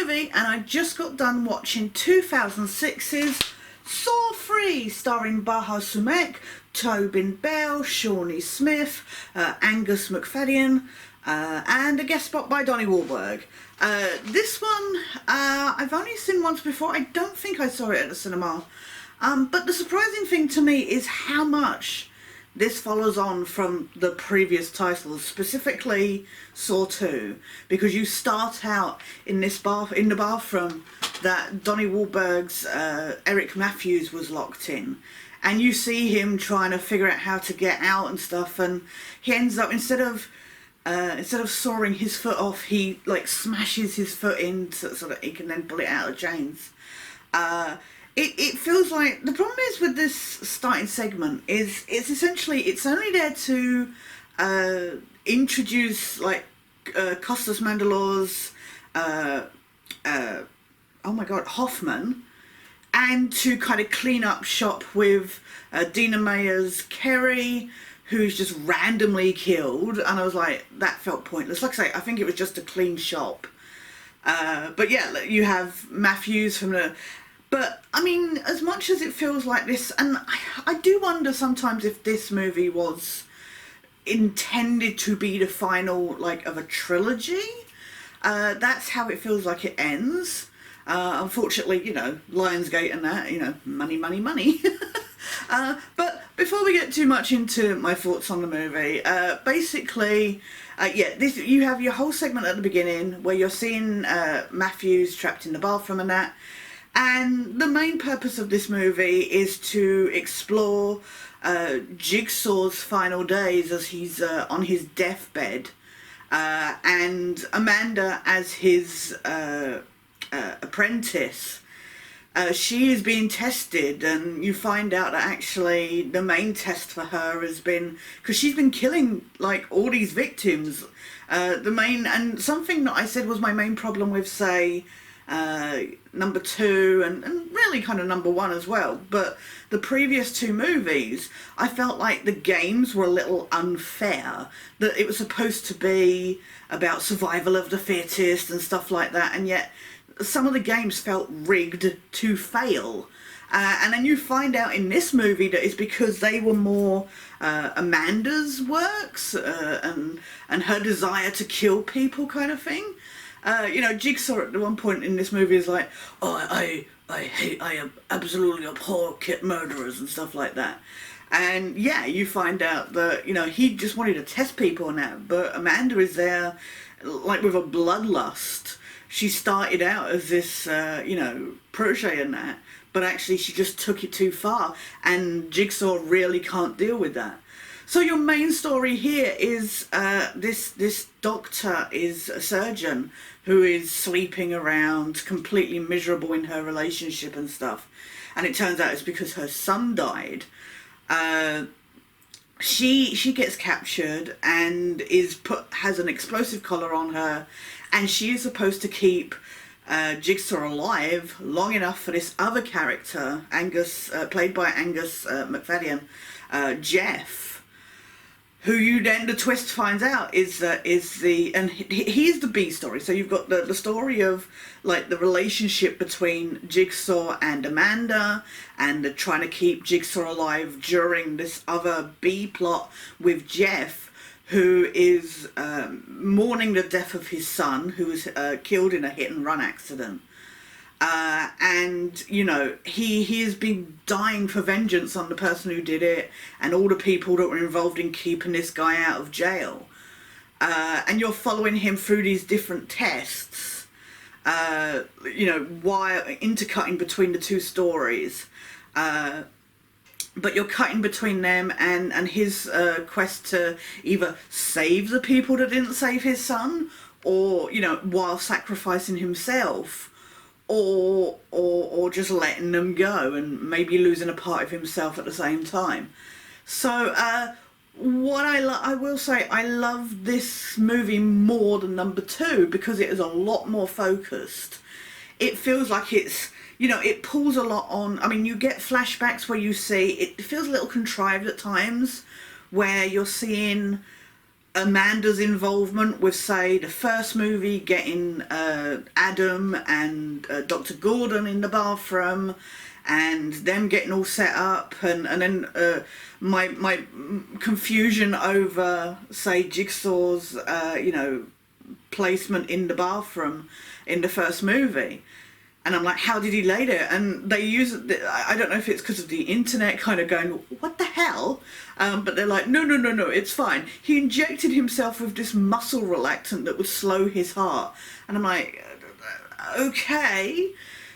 movie, and I just got done watching 2006's Saw 3, starring Baha Sumek, Tobin Bell, Shawnee Smith, Angus McFadden, and a guest spot by Donnie Wahlberg. This one, I've only seen once before. I don't think I saw it at the cinema. But the surprising thing to me is how much this follows on from the previous titles, specifically Saw 2, because you start out in the bathroom that Donnie Wahlberg's Eric Matthews was locked in, and you see him trying to figure out how to get out and stuff, and he ends up, instead of sawing his foot off, he like smashes his foot in so that he can then pull it out of chains. It feels like the problem is with this starting segment is it's essentially, it's only there to introduce like Costas Mandylor's oh my god, Hoffman, and to kind of clean up shop with Dina Mayer's Kerry, who's just randomly killed, and I was like, that felt pointless. Like I say, I think it was just a clean shop. But yeah, you have Matthews from the... But, I mean, as much as it feels like this, and I do wonder sometimes if this movie was intended to be the final, like, of a trilogy. That's how it feels like it ends. Unfortunately, you know, Lionsgate and that, you know, money, money, money. But before we get too much into my thoughts on the movie, basically, yeah, you have your whole segment at the beginning where you're seeing Matthews trapped in the bathroom and that. And the main purpose of this movie is to explore Jigsaw's final days as he's on his deathbed, and Amanda as his apprentice. She is being tested, and you find out that actually the main test for her has been, because she's been killing like all these victims, and something that I said was my main problem with, say, number 2 and really kind of number 1 as well, but the previous 2 movies, I felt like the games were a little unfair, that it was supposed to be about survival of the fittest and stuff like that, and yet some of the games felt rigged to fail. And then you find out in this movie that it's because they were more Amanda's works and her desire to kill people kind of thing. You know, Jigsaw at one point in this movie is like, oh, I absolutely abhor kit murderers and stuff like that. And yeah, you find out that, you know, he just wanted to test people and that, but Amanda is there, like, with a bloodlust. She started out as this, you know, protege and that, but actually she just took it too far, and Jigsaw really can't deal with that. So your main story here is this doctor is a surgeon who is sleeping around, completely miserable in her relationship and stuff. And it turns out it's because her son died. She gets captured and has an explosive collar on her, and she is supposed to keep Jigsaw alive long enough for this other character, Angus, played by Angus McFadden, Jeff, who you then, the twist finds out is he's the B story. So you've got the story of like the relationship between Jigsaw and Amanda, and they're trying to keep Jigsaw alive during this other B plot with Jeff, who is mourning the death of his son, who was killed in a hit-and-run accident. And, you know, he has been dying for vengeance on the person who did it and all the people that were involved in keeping this guy out of jail. And you're following him through these different tests, you know, while intercutting between the 2 stories. But you're cutting between them and his quest to either save the people that didn't save his son, or, you know, while sacrificing himself, or just letting them go and maybe losing a part of himself at the same time. So what I will say, I love this movie more than number 2 because it is a lot more focused. It feels like it's, you know, it pulls a lot on, I mean, you get flashbacks where you see, it feels a little contrived at times, where you're seeing Amanda's involvement with, say, the first movie, getting Adam and Dr. Gordon in the bathroom, and them getting all set up, and then my confusion over, say, Jigsaw's placement in the bathroom in the first movie. And I'm like, how did he lay there? And they use it, I don't know if it's because of the internet kind of going, what the hell? But they're like, no, it's fine. He injected himself with this muscle relaxant that would slow his heart. And I'm like, okay.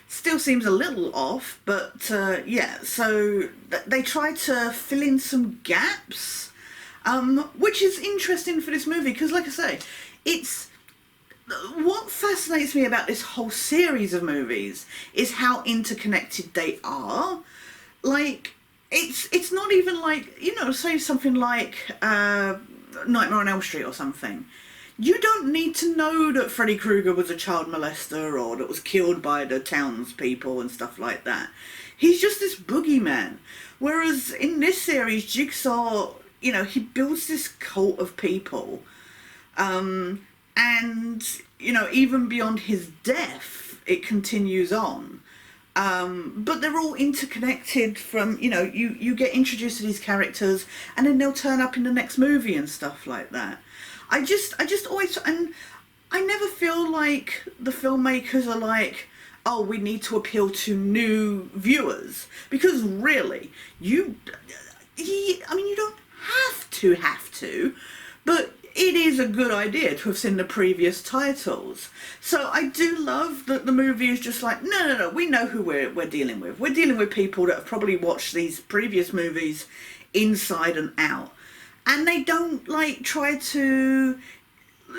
Still seems a little off, but yeah, so they try to fill in some gaps, which is interesting for this movie, because like I say, it's... What fascinates me about this whole series of movies is how interconnected they are. Like, it's not even like, say something like Nightmare on Elm Street or something. You don't need to know that Freddy Krueger was a child molester or that was killed by the townspeople and stuff like that. He's just this boogeyman. Whereas in this series, Jigsaw, he builds this cult of people. And, even beyond his death, it continues on. But they're all interconnected from, you get introduced to these characters and then they'll turn up in the next movie and stuff like that. I just always, and I never feel like the filmmakers are like, oh, we need to appeal to new viewers. Because really, you don't have to, but it is a good idea to have seen the previous titles. So I do love that the movie is just like, no, we know who we're dealing with. We're dealing with people that have probably watched these previous movies inside and out. And they don't, try to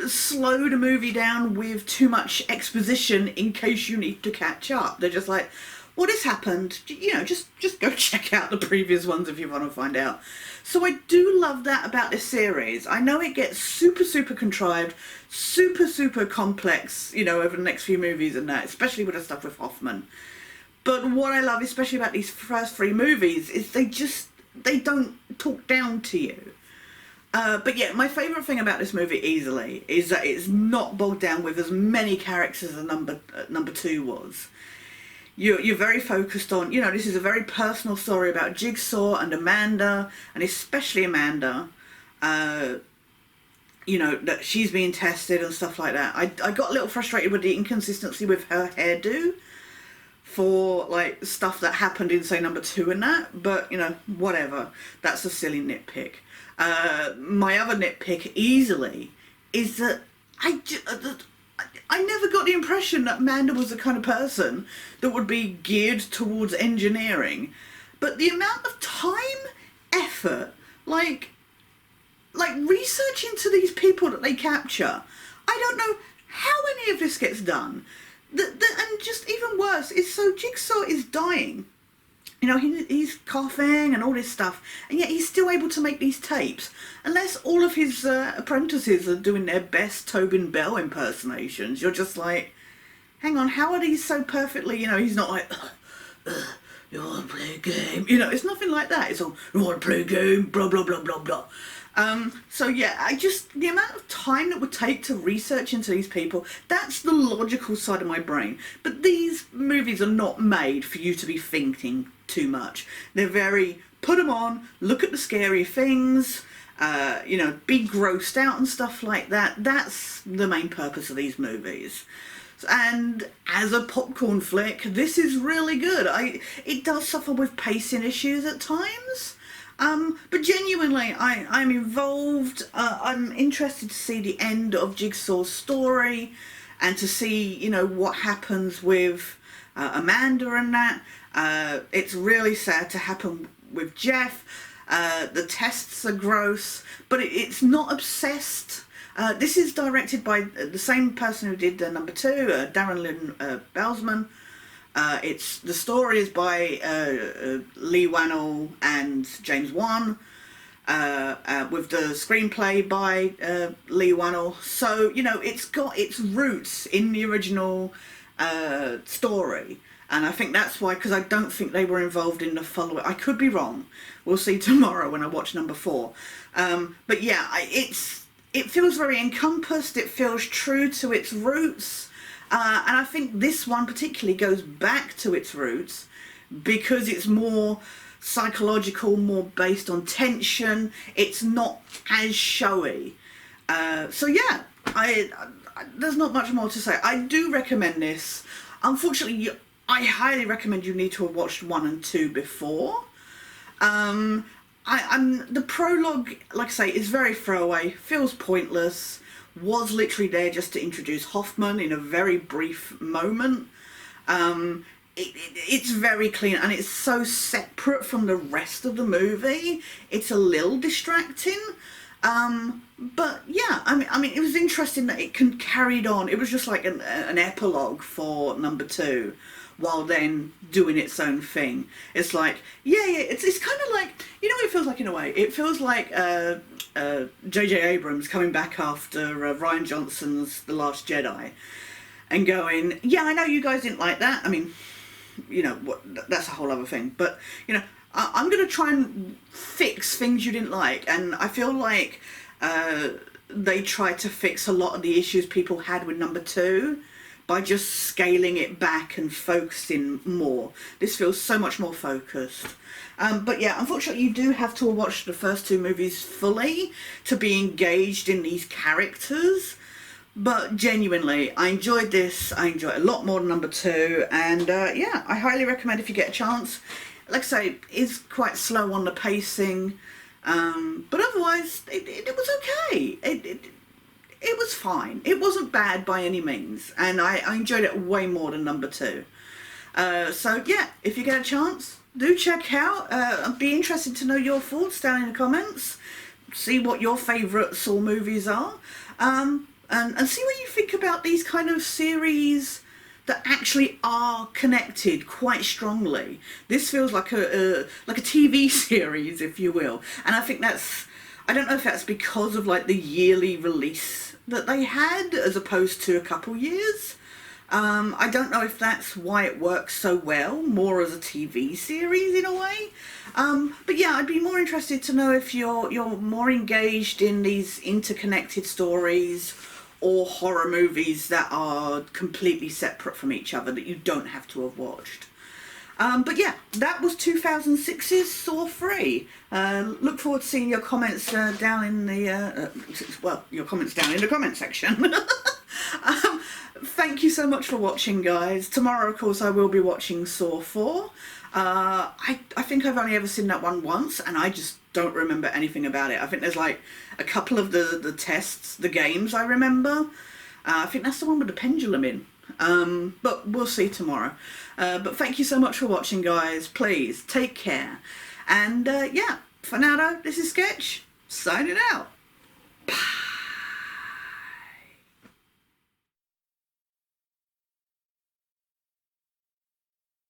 slow the movie down with too much exposition in case you need to catch up. They're just like, well, this happened, just go check out the previous ones if you want to find out. So I do love that about this series. I know it gets super, super contrived, super, super complex, over the next few movies and that, especially with the stuff with Hoffman. But what I love, especially about these first three movies, is they don't talk down to you. But yeah, my favourite thing about this movie easily is that it's not bogged down with as many characters as number two was. You're very focused on, this is a very personal story about Jigsaw and Amanda, and especially Amanda, that she's being tested and stuff like that. I got a little frustrated with the inconsistency with her hairdo for, stuff that happened in, say, number two and that, but, whatever. That's a silly nitpick. My other nitpick, easily, is that I never got the impression that Amanda was the kind of person that would be geared towards engineering. But the amount of time, effort, like research into these people that they capture, I don't know how any of this gets done. And just even worse is, so Jigsaw is dying. He's coughing and all this stuff, and yet he's still able to make these tapes. Unless all of his apprentices are doing their best Tobin Bell impersonations, you're just like, hang on, how are these so perfectly, he's not like, you want to play a game? It's nothing like that. It's all, you want to play a game, blah, blah, blah, blah, blah. So yeah, the amount of time that would take to research into these people, that's the logical side of my brain. But these movies are not made for you to be thinking too much. They're very, put them on, look at the scary things, be grossed out and stuff like that. That's the main purpose of these movies. And as a popcorn flick, this is really good. It does suffer with pacing issues at times. But genuinely, I'm involved. I'm interested to see the end of Jigsaw's story and to see, what happens with Amanda and that. It's really sad to happen with Jeff. The tests are gross, but it's not obsessed. This is directed by the same person who did number two, Darren Lynn Bousman. The story is by Lee Wannell and James Wan, with the screenplay by Lee Wannell. So, it's got its roots in the original story. And I think that's why, because I don't think they were involved in the following. I could be wrong. We'll see tomorrow when I watch number 4. But yeah, it feels very encompassed, it feels true to its roots, and I think this one particularly goes back to its roots because it's more psychological, more based on tension. It's not as showy. So yeah, there's not much more to say. I do recommend this. Unfortunately, I highly recommend you need to have watched 1 and 2 before. The prologue, like I say, is very throwaway, feels pointless, was literally there just to introduce Hoffman in a very brief moment. It's very clean and it's so separate from the rest of the movie. It's a little distracting. But yeah, I mean, it was interesting that it carried on. It was just like an epilogue for number 2, while then doing its own thing. It's like, it's kind of like, you know what it feels like in a way? It feels like J.J. Abrams coming back after Rian Johnson's The Last Jedi and going, yeah, I know you guys didn't like that. I mean, you know, that's a whole other thing. But, you know, I'm going to try and fix things you didn't like. And I feel like they tried to fix a lot of the issues people had with number 2 by just scaling it back and focusing more. This feels so much more focused. But yeah, unfortunately you do have to watch the first 2 movies fully to be engaged in these characters. But genuinely, I enjoyed this. I enjoyed it a lot more than number 2. And yeah, I highly recommend if you get a chance. Like I say, it's quite slow on the pacing. But otherwise, it was okay. It was fine. It wasn't bad by any means, and I enjoyed it way more than number 2. So yeah, if you get a chance, do check out. I'd be interested to know your thoughts down in the comments. See what your favourite Saw movies are, and see what you think about these kind of series that actually are connected quite strongly. This feels like a TV series, if you will, and I think that's. I don't know if that's because of like the yearly release that they had as opposed to a couple years. I don't know if that's why it works so well, more as a TV series in a way. But yeah, I'd be more interested to know if you're more engaged in these interconnected stories or horror movies that are completely separate from each other that you don't have to have watched. But yeah, that was 2006's Saw 3. Look forward to seeing your comments down in the, your comments down in the comment section. Thank you so much for watching, guys. Tomorrow, of course, I will be watching Saw 4. I think I've only ever seen that one once, and I just don't remember anything about it. I think there's like a couple of the tests, the games I remember. I think that's the one with the pendulum in. But we'll see tomorrow. But thank you so much for watching, guys. Please take care. And yeah, for now though, this is Sketch, signing out.